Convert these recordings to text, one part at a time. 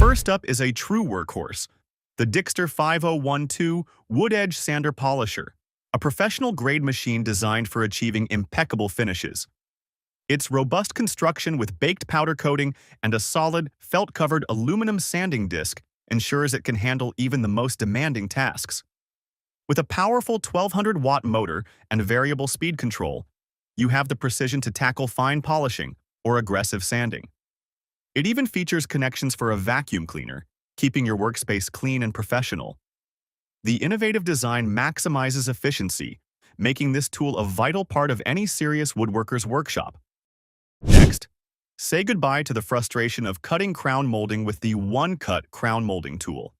First up is a true workhorse, the Dixter 5012 Wood Edge Sander Polisher, a professional-grade machine designed for achieving impeccable finishes. Its robust construction with baked powder coating and a solid, felt-covered aluminum sanding disc ensures it can handle even the most demanding tasks. With a powerful 1200-watt motor and variable speed control, you have the precision to tackle fine polishing or aggressive sanding. It even features connections for a vacuum cleaner, keeping your workspace clean and professional. The innovative design maximizes efficiency, making this tool a vital part of any serious woodworker's workshop. Next, say goodbye to the frustration of cutting crown molding with the one-cut crown molding tool.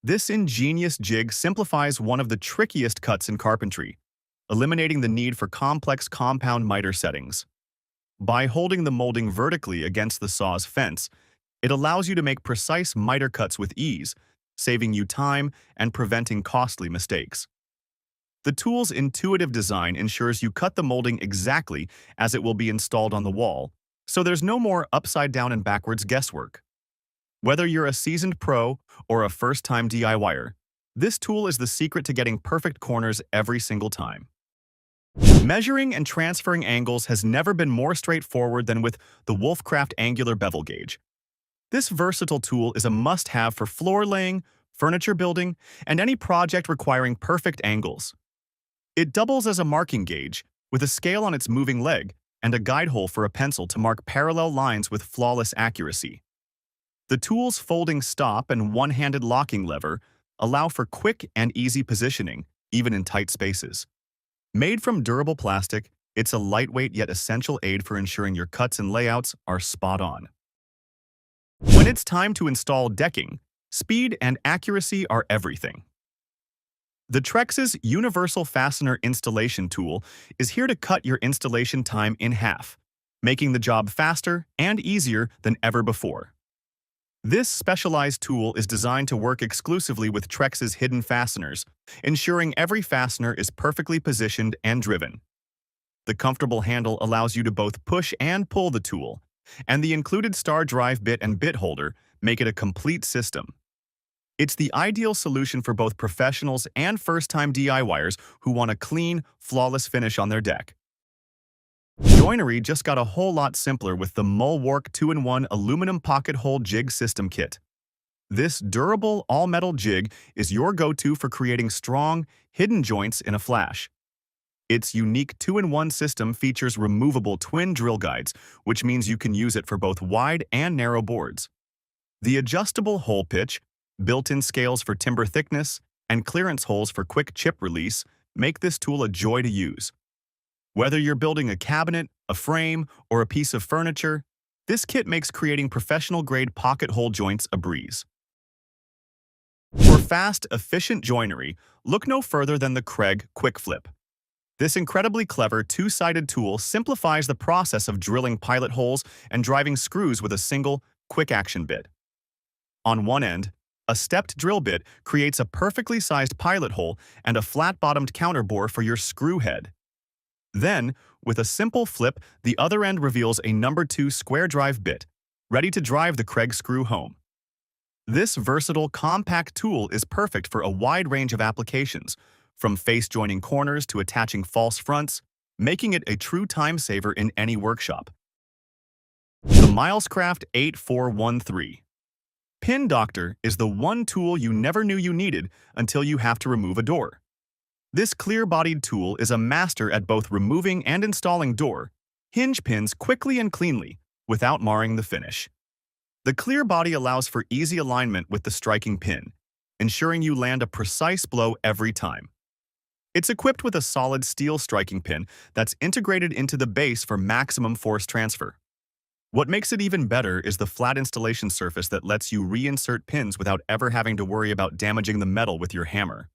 This ingenious jig simplifies one of the trickiest cuts in carpentry, eliminating the need for complex compound miter settings. By holding the molding vertically against the saw's fence, it allows you to make precise miter cuts with ease, saving you time and preventing costly mistakes. The tool's intuitive design ensures you cut the molding exactly as it will be installed on the wall, so there's no more upside down and backwards guesswork. Whether you're a seasoned pro or a first-time DIYer, this tool is the secret to getting perfect corners every single time. Measuring and transferring angles has never been more straightforward than with the Wolfcraft Angular Bevel Gauge. This versatile tool is a must-have for floor laying, furniture building, and any project requiring perfect angles. It doubles as a marking gauge, with a scale on its moving leg and a guide hole for a pencil to mark parallel lines with flawless accuracy. The tool's folding stop and one-handed locking lever allow for quick and easy positioning, even in tight spaces. Made from durable plastic, it's a lightweight yet essential aid for ensuring your cuts and layouts are spot on. When it's time to install decking, speed and accuracy are everything. The Trex's Universal Fastener Installation Tool is here to cut your installation time in half, making the job faster and easier than ever before. This specialized tool is designed to work exclusively with Trex's hidden fasteners, ensuring every fastener is perfectly positioned and driven. The comfortable handle allows you to both push and pull the tool, and the included star drive bit and bit holder make it a complete system. It's the ideal solution for both professionals and first-time DIYers who want a clean, flawless finish on their deck. Joinery just got a whole lot simpler with the Woodworking 2-in-1 Aluminum Pocket Hole Jig System Kit. This durable, all-metal jig is your go-to for creating strong, hidden joints in a flash. Its unique 2-in-1 system features removable twin drill guides, which means you can use it for both wide and narrow boards. The adjustable hole pitch, built-in scales for timber thickness, and clearance holes for quick chip release make this tool a joy to use. Whether you're building a cabinet, a frame, or a piece of furniture, this kit makes creating professional-grade pocket hole joints a breeze. For fast, efficient joinery, look no further than the Kreg Quick Flip. This incredibly clever two-sided tool simplifies the process of drilling pilot holes and driving screws with a single, quick-action bit. On one end, a stepped drill bit creates a perfectly sized pilot hole and a flat-bottomed counterbore for your screw head. Then, with a simple flip, the other end reveals a number 2 square drive bit, ready to drive the Kreg screw home. This versatile, compact tool is perfect for a wide range of applications, from face-joining corners to attaching false fronts, making it a true time saver in any workshop. The Milescraft 8413 Pin Doctor is the one tool you never knew you needed until you have to remove a door. This clear-bodied tool is a master at both removing and installing door hinge pins quickly and cleanly, without marring the finish. The clear body allows for easy alignment with the striking pin, ensuring you land a precise blow every time. It's equipped with a solid steel striking pin that's integrated into the base for maximum force transfer. What makes it even better is the flat installation surface that lets you reinsert pins without ever having to worry about damaging the metal with your hammer.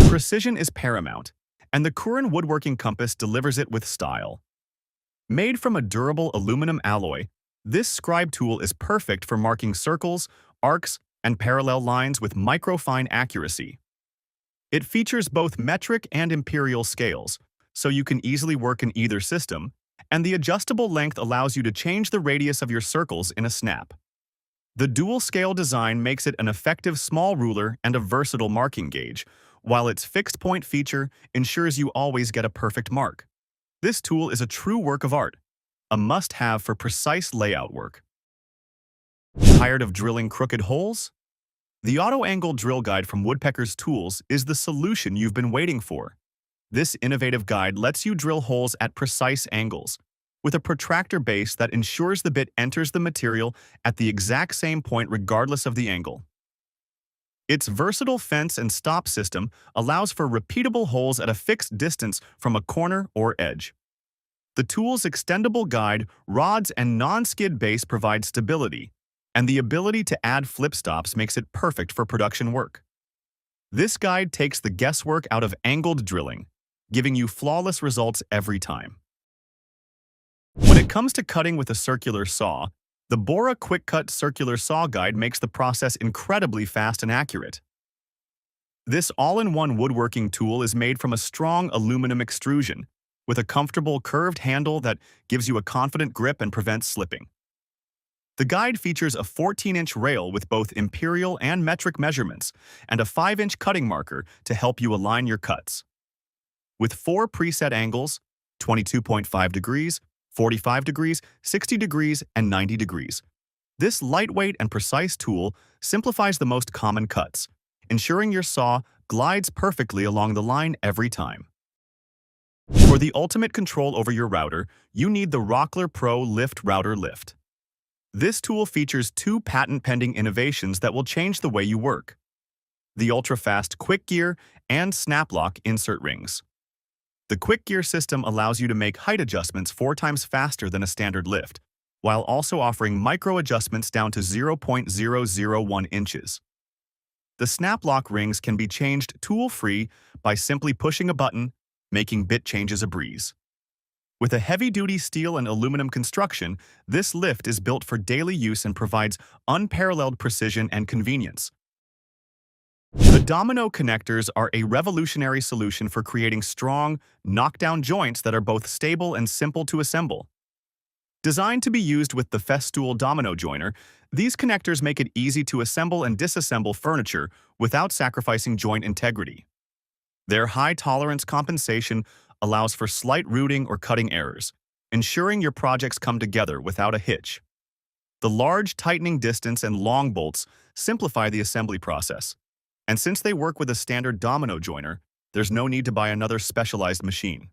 Precision is paramount, and the Kurin Woodworking Compass delivers it with style. Made from a durable aluminum alloy, this scribe tool is perfect for marking circles, arcs, and parallel lines with microfine accuracy. It features both metric and imperial scales, so you can easily work in either system, and the adjustable length allows you to change the radius of your circles in a snap. The dual-scale design makes it an effective small ruler and a versatile marking gauge, while its fixed-point feature ensures you always get a perfect mark. This tool is a true work of art, a must-have for precise layout work. Tired of drilling crooked holes? The Auto-Angle Drill Guide from Woodpecker's Tools is the solution you've been waiting for. This innovative guide lets you drill holes at precise angles, with a protractor base that ensures the bit enters the material at the exact same point regardless of the angle. Its versatile fence and stop system allows for repeatable holes at a fixed distance from a corner or edge. The tool's extendable guide, rods, and non-skid base provide stability, and the ability to add flip stops makes it perfect for production work. This guide takes the guesswork out of angled drilling, giving you flawless results every time. When it comes to cutting with a circular saw, the Bora Quick Cut Circular Saw Guide makes the process incredibly fast and accurate. This all-in-one woodworking tool is made from a strong aluminum extrusion, with a comfortable curved handle that gives you a confident grip and prevents slipping. The guide features a 14-inch rail with both imperial and metric measurements, and a 5-inch cutting marker to help you align your cuts. With 4 preset angles, 22.5 degrees, 45 degrees, 60 degrees, and 90 degrees. This lightweight and precise tool simplifies the most common cuts, ensuring your saw glides perfectly along the line every time. For the ultimate control over your router, you need the Rockler Pro Lift Router Lift. This tool features 2 patent-pending innovations that will change the way you work: the ultra-fast Quick Gear and Snap-Lock insert rings. The Quick Gear system allows you to make height adjustments 4 times faster than a standard lift, while also offering micro adjustments down to 0.001 inches. The Snap-Lock rings can be changed tool-free by simply pushing a button, making bit changes a breeze. With a heavy-duty steel and aluminum construction, this lift is built for daily use and provides unparalleled precision and convenience. The domino connectors are a revolutionary solution for creating strong, knockdown joints that are both stable and simple to assemble. Designed to be used with the Festool domino joiner, these connectors make it easy to assemble and disassemble furniture without sacrificing joint integrity. Their high-tolerance compensation allows for slight rooting or cutting errors, ensuring your projects come together without a hitch. The large tightening distance and long bolts simplify the assembly process. And since they work with a standard domino joiner, there's no need to buy another specialized machine.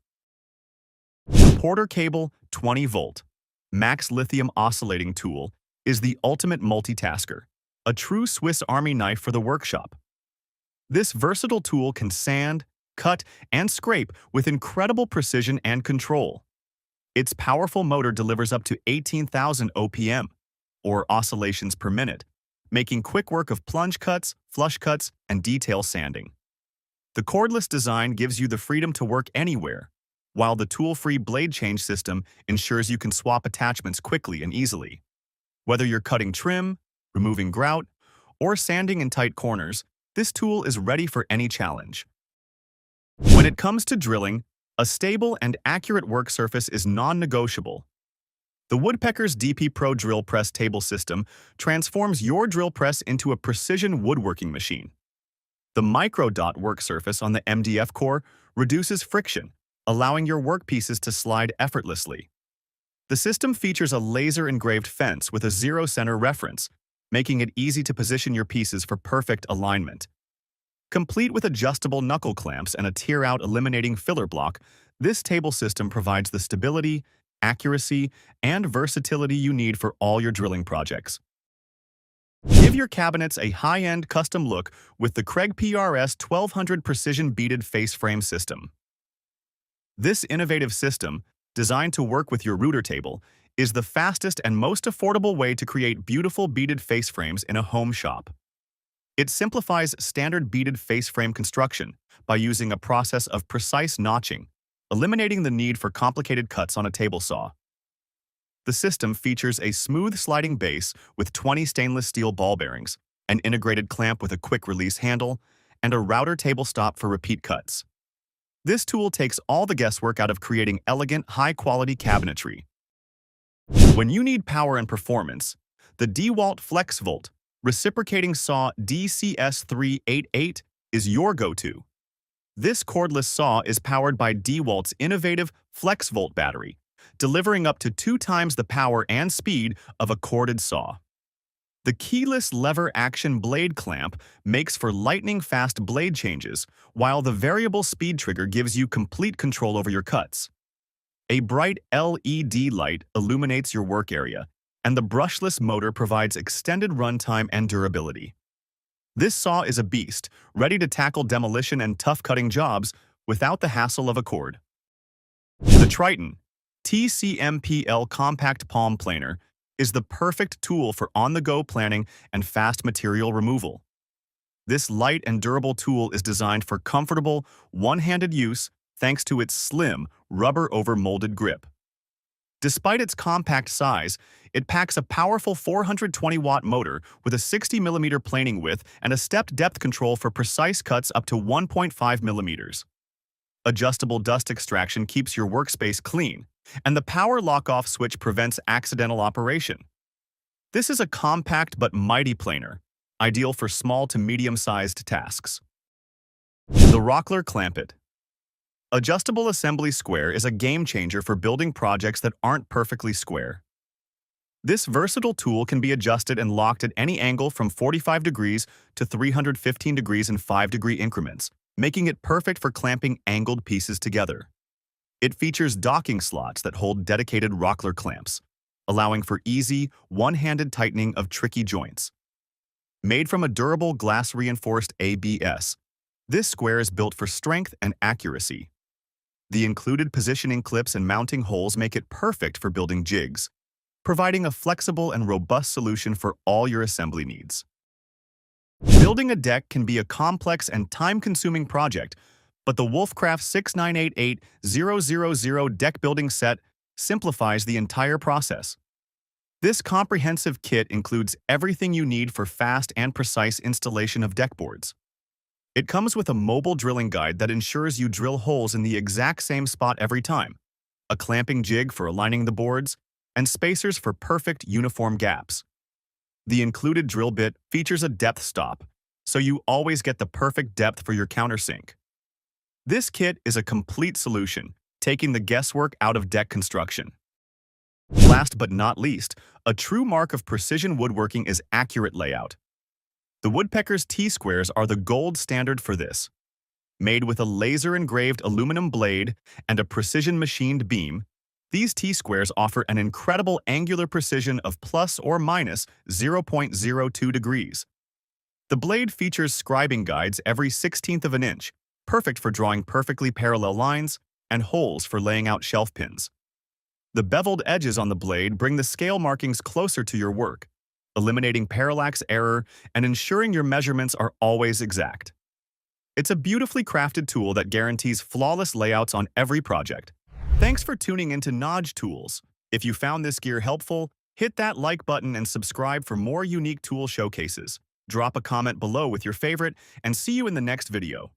The Porter Cable 20-volt Max Lithium Oscillating Tool is the ultimate multitasker, a true Swiss Army knife for the workshop. This versatile tool can sand, cut, and scrape with incredible precision and control. Its powerful motor delivers up to 18,000 OPM, or oscillations per minute, making quick work of plunge cuts, flush cuts, and detail sanding. The cordless design gives you the freedom to work anywhere, while the tool-free blade change system ensures you can swap attachments quickly and easily. Whether you're cutting trim, removing grout, or sanding in tight corners, this tool is ready for any challenge. When it comes to drilling, a stable and accurate work surface is non-negotiable. The Woodpecker's DP Pro Drill Press Table System transforms your drill press into a precision woodworking machine. The micro-dot work surface on the MDF core reduces friction, allowing your workpieces to slide effortlessly. The system features a laser-engraved fence with a zero-center reference, making it easy to position your pieces for perfect alignment. Complete with adjustable knuckle clamps and a tear-out eliminating filler block, this table system provides the stability, accuracy, and versatility you need for all your drilling projects. Give your cabinets a high-end custom look with the Craig PRS 1200 Precision Beaded Face Frame System. This innovative system, designed to work with your router table, is the fastest and most affordable way to create beautiful beaded face frames in a home shop. It simplifies standard beaded face frame construction by using a process of precise notching, eliminating the need for complicated cuts on a table saw. The system features a smooth sliding base with 20 stainless steel ball bearings, an integrated clamp with a quick-release handle, and a router table stop for repeat cuts. This tool takes all the guesswork out of creating elegant, high-quality cabinetry. When you need power and performance, The DeWalt FlexVolt reciprocating saw DCS388 is your go-to. This cordless saw is powered by DeWalt's innovative FlexVolt battery, delivering up to 2 times the power and speed of a corded saw. The keyless lever action blade clamp makes for lightning-fast blade changes, while the variable speed trigger gives you complete control over your cuts. A bright LED light illuminates your work area, and the brushless motor provides extended runtime and durability. This saw is a beast, ready to tackle demolition and tough cutting jobs without the hassle of a cord. The Triton TCMPL Compact Palm Planer is the perfect tool for on-the-go planning and fast material removal. This light and durable tool is designed for comfortable, one-handed use thanks to its slim, rubber-over-molded grip. Despite its compact size, it packs a powerful 420-watt motor with a 60mm planing width and a stepped depth control for precise cuts up to 1.5 millimeters. Adjustable dust extraction keeps your workspace clean, and the power lock-off switch prevents accidental operation. This is a compact but mighty planer, ideal for small to medium-sized tasks. The Rockler Clampet Adjustable Assembly Square is a game-changer for building projects that aren't perfectly square. This versatile tool can be adjusted and locked at any angle from 45 degrees to 315 degrees in 5-degree increments, making it perfect for clamping angled pieces together. It features docking slots that hold dedicated Rockler clamps, allowing for easy, one-handed tightening of tricky joints. Made from a durable glass-reinforced ABS, this square is built for strength and accuracy. The included positioning clips and mounting holes make it perfect for building jigs, providing a flexible and robust solution for all your assembly needs. Building a deck can be a complex and time-consuming project, but the Wolfcraft 6988000 deck building set simplifies the entire process. This comprehensive kit includes everything you need for fast and precise installation of deck boards. It comes with a mobile drilling guide that ensures you drill holes in the exact same spot every time, a clamping jig for aligning the boards, and spacers for perfect uniform gaps. The included drill bit features a depth stop, so you always get the perfect depth for your countersink. This kit is a complete solution, taking the guesswork out of deck construction. Last but not least, a true mark of precision woodworking is accurate layout. The Woodpecker's T-squares are the gold standard for this. Made with a laser-engraved aluminum blade and a precision-machined beam, these T-squares offer an incredible angular precision of plus or minus 0.02 degrees. The blade features scribing guides every 1/16 of an inch, perfect for drawing perfectly parallel lines, and holes for laying out shelf pins. The beveled edges on the blade bring the scale markings closer to your work, eliminating parallax error and ensuring your measurements are always exact. It's a beautifully crafted tool that guarantees flawless layouts on every project. Thanks for tuning into Najtools. If you found this gear helpful, hit that like button and subscribe for more unique tool showcases. Drop a comment below with your favorite, and see you in the next video.